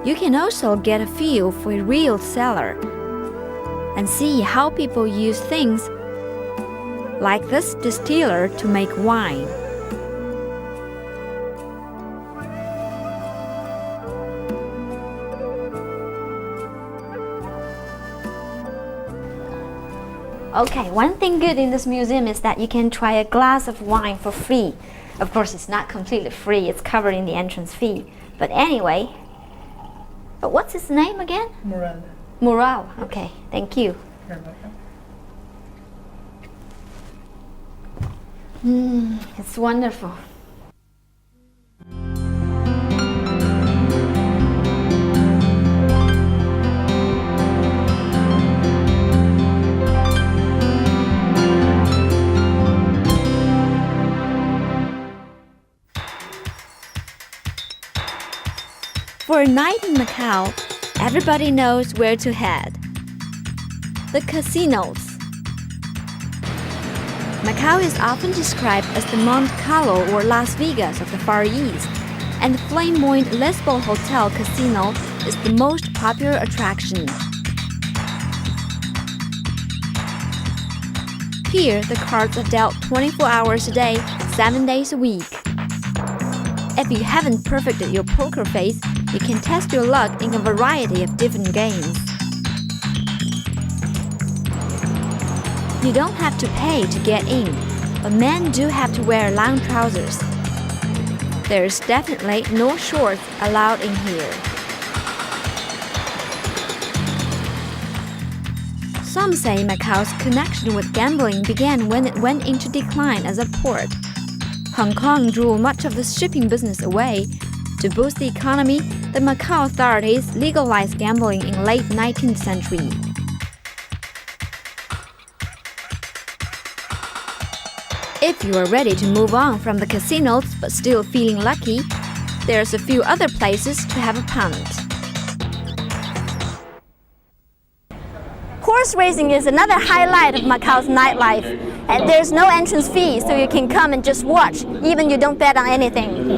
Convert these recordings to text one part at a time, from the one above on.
You can also get a feel for a real cellar and see how people use things like this distiller to make wine. Okay, one thing good in this museum is that you can try a glass of wine for free. Of course, it's not completely free, it's covered in the entrance fee. But anyway, but what's his name again? Morale. Morale. Okay, thank you. It's wonderful. For a night in Macau, everybody knows where to head. The casinos. Macau is often described as the Monte Carlo or Las Vegas of the Far East, and the flamboyant Lisbon Hotel Casino is the most popular attraction. Here, the cards are dealt 24 hours a day, 7 days a week. If you haven't perfected your poker face, you can test your luck in a variety of different games. You don't have to pay to get in, but men do have to wear long trousers. There's definitely no shorts allowed in here. Some say Macau's connection with gambling began when it went into decline as a port. Hong Kong drew much of the shipping business away. To boost the economy, the Macau authorities legalized gambling in late 19th century. If you are ready to move on from the casinos but still feeling lucky, there's a few other places to have a punt. Horse racing is another highlight of Macau's nightlife. And there's no entrance fee, so you can come and just watch, even you don't bet on anything.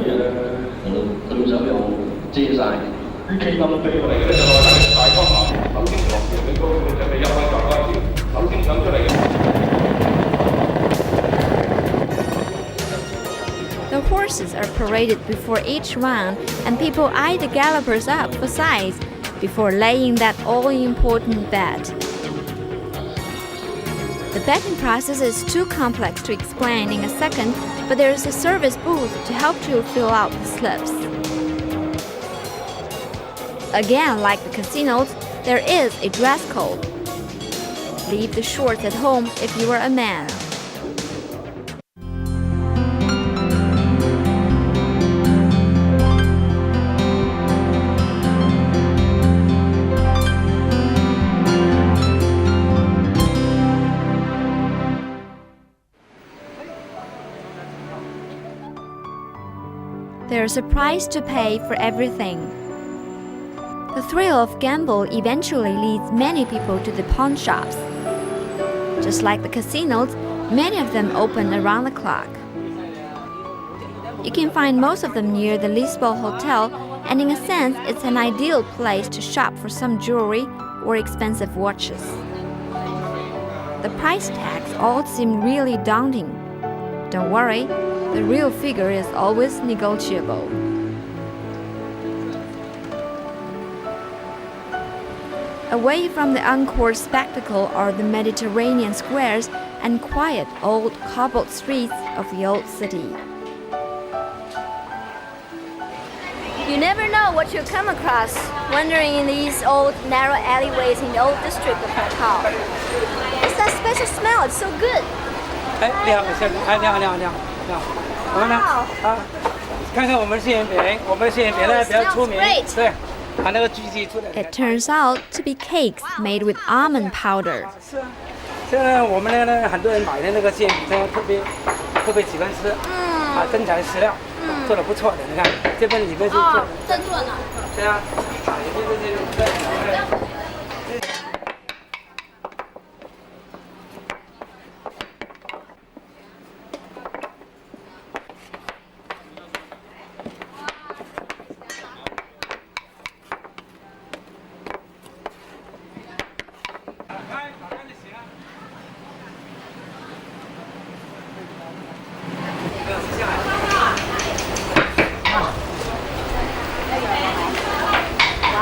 The horses are paraded before each round, and people eye the gallopers up for size before laying that all-important bet. The betting process is too complex to explain in a second, but there is a service booth to help you fill out the slips. Again, like the casinos, there is a dress code. Leave the shorts at home if you are a man. There's a price to pay for everything. The thrill of gamble eventually leads many people to the pawn shops. Just like the casinos, many of them open around the clock. You can find most of them near the Lisbon Hotel, and in a sense, it's an ideal place to shop for some jewelry or expensive watches. The price tags all seem really daunting. Don't worry, the real figure is always negotiable. Away from the encore spectacle are the Mediterranean squares and quiet old cobbled streets of the old city. You never know what you'll come across wandering in these old narrow alleyways in the old district of Macau. It's that special smell, it's so good. 你好，小姐，你好，你好，你好，你好。我们呢？看看我们杏仁饼，我们杏仁饼呢比较出名，对，把那个狙击出来。It turns out to be cakes made with almond powder. 是啊，现在我们呢，很多人买的那个杏仁饼，特别喜欢吃，真材实料，做的不错的。你看，这份里面是做的，真做呢。对啊，里面这些。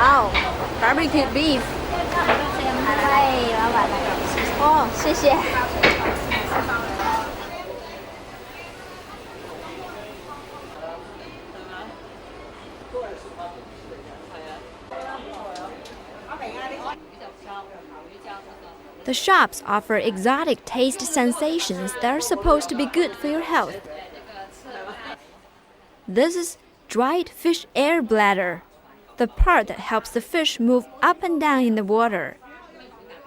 Wow, barbecue beef. 哦，谢谢。The shops offer exotic taste sensations that are supposed to be good for your health. This is dried fish air bladder, the part that helps the fish move up and down in the water.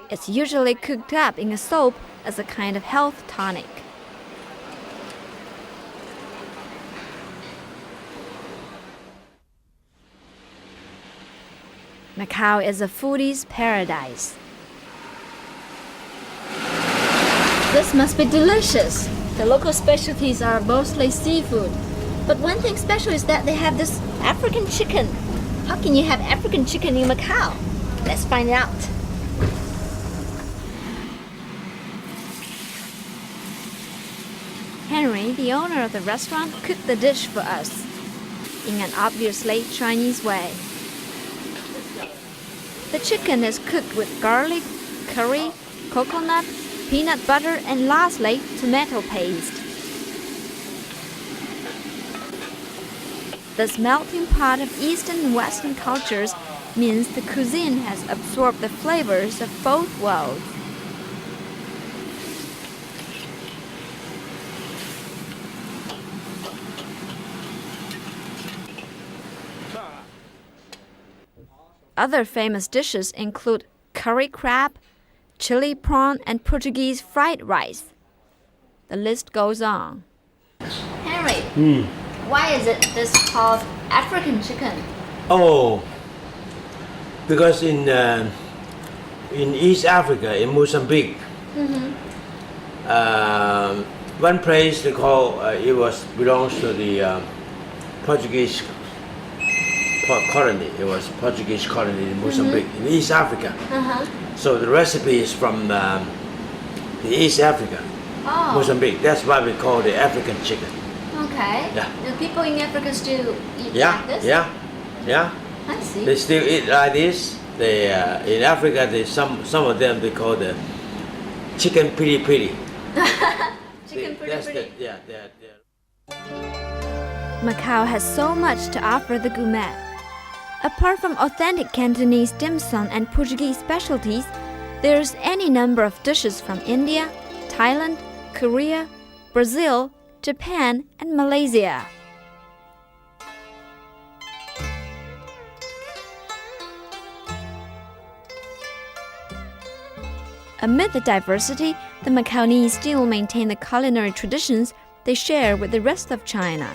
It's usually cooked up in a soup as a kind of health tonic. Macau is a foodie's paradise. This must be delicious. The local specialties are mostly seafood. But one thing special is that they have this African chicken. How can you have African chicken in Macau? Let's find out. Henry, the owner of the restaurant, cooked the dish for us in an obviously Chinese way. The chicken is cooked with garlic, curry, coconut, peanut butter, and lastly, tomato paste. This melting pot of Eastern and Western cultures means the cuisine has absorbed the flavors of both worlds. Other famous dishes include curry crab, chili prawn, and Portuguese fried rice. The list goes on. Henry, why is this called African chicken? Oh, because in East Africa, in Mozambique, one place they call belongs to the Portuguese colony. It was Portuguese colony in Mozambique, in East Africa. So the recipe is from the East Africa, Mozambique. That's why we call it African chicken. Okay. Yeah. The people in Africa still eat like this? Yeah. I see. They still eat like this. They in Africa, some of them they call the chicken piri piri. Chicken pretty. Yeah. Macau has so much to offer the gourmet. Apart from authentic Cantonese dim sum and Portuguese specialties, there's any number of dishes from India, Thailand, Korea, Brazil, Japan, and Malaysia. Amid the diversity, the Macaonese still maintain the culinary traditions they share with the rest of China.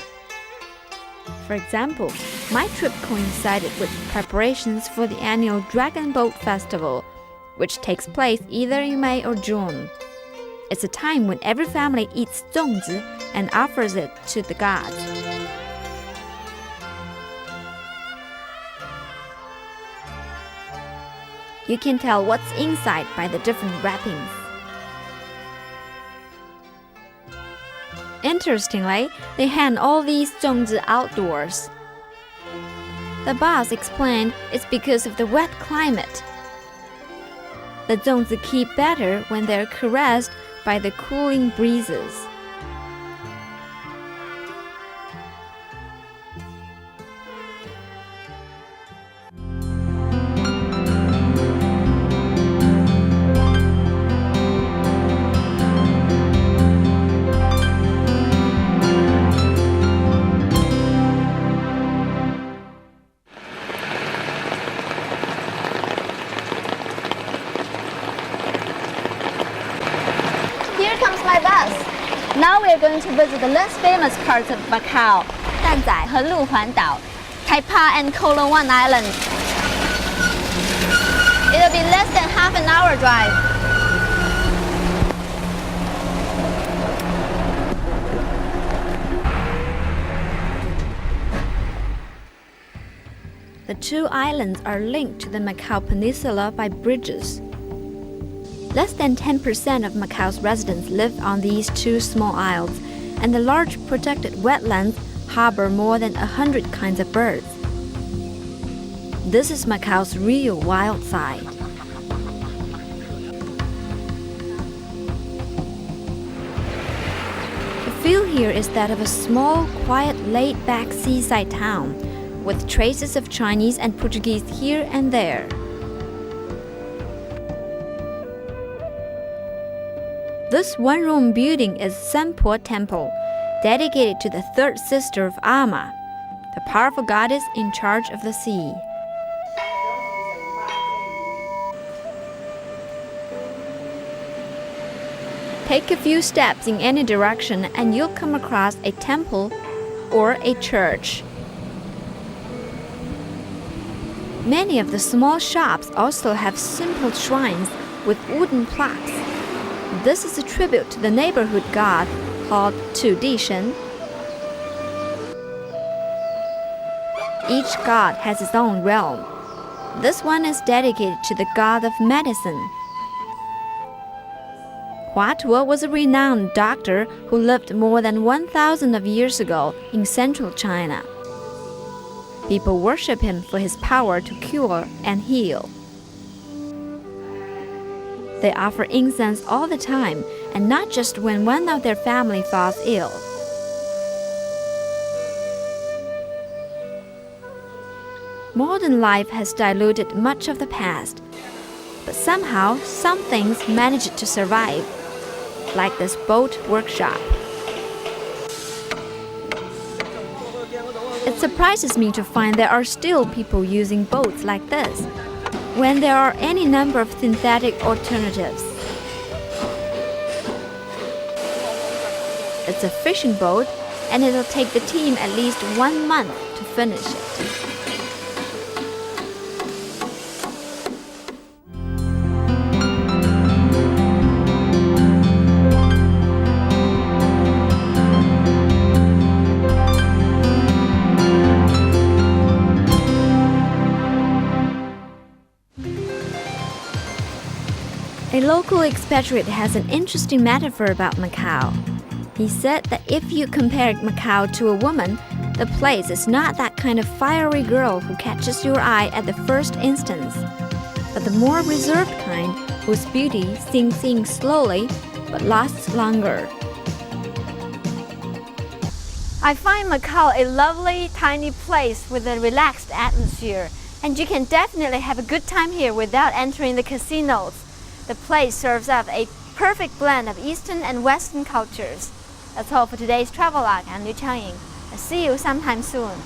For example, my trip coincided with preparations for the annual Dragon Boat Festival, which takes place either in May or June. It's a time when every family eats zongzi and offers it to the gods. You can tell what's inside by the different wrappings. Interestingly, they hand all these zongzi outdoors. The boss explained it's because of the wet climate. The zongzi keep better when they're caressed by the cooling breezes. Here comes my bus. Now we are going to visit the less famous parts of Macau, 蛋仔和路环岛, Taipa and Kolo One Island. It'll be less than half an hour drive. The two islands are linked to the Macau Peninsula by bridges. Less than 10% of Macau's residents live on these two small isles, and the large protected wetlands harbor more than 100 kinds of birds. This is Macau's real wild side. The feel here is that of a small, quiet, laid-back seaside town, with traces of Chinese and Portuguese here and there. This one-room building is Sanpo Temple, dedicated to the third sister of Ama, the powerful goddess in charge of the sea. Take a few steps in any direction and you'll come across a temple or a church. Many of the small shops also have simple shrines with wooden plaques. This is a tribute to the neighborhood god called Tu Di Shen. Each god has its own realm. This one is dedicated to the god of medicine. Hua Tuo was a renowned doctor who lived more than 1,000 of years ago in central China. People worship him for his power to cure and heal. They offer incense all the time, and not just when one of their family falls ill. Modern life has diluted much of the past, but somehow some things managed to survive, like this boat workshop. It surprises me to find there are still people using boats like this, when there are any number of synthetic alternatives. It's a fishing boat, and it'll take the team at least 1 month to finish it. A local expatriate has an interesting metaphor about Macau. He said that if you compare Macau to a woman, the place is not that kind of fiery girl who catches your eye at the first instance, but the more reserved kind whose beauty sinks in slowly but lasts longer. I find Macau a lovely, tiny place with a relaxed atmosphere, and you can definitely have a good time here without entering the casinos. The place serves up a perfect blend of Eastern and Western cultures. That's all for today's Travelogue. I'm Liu Changying. I'll see you sometime soon.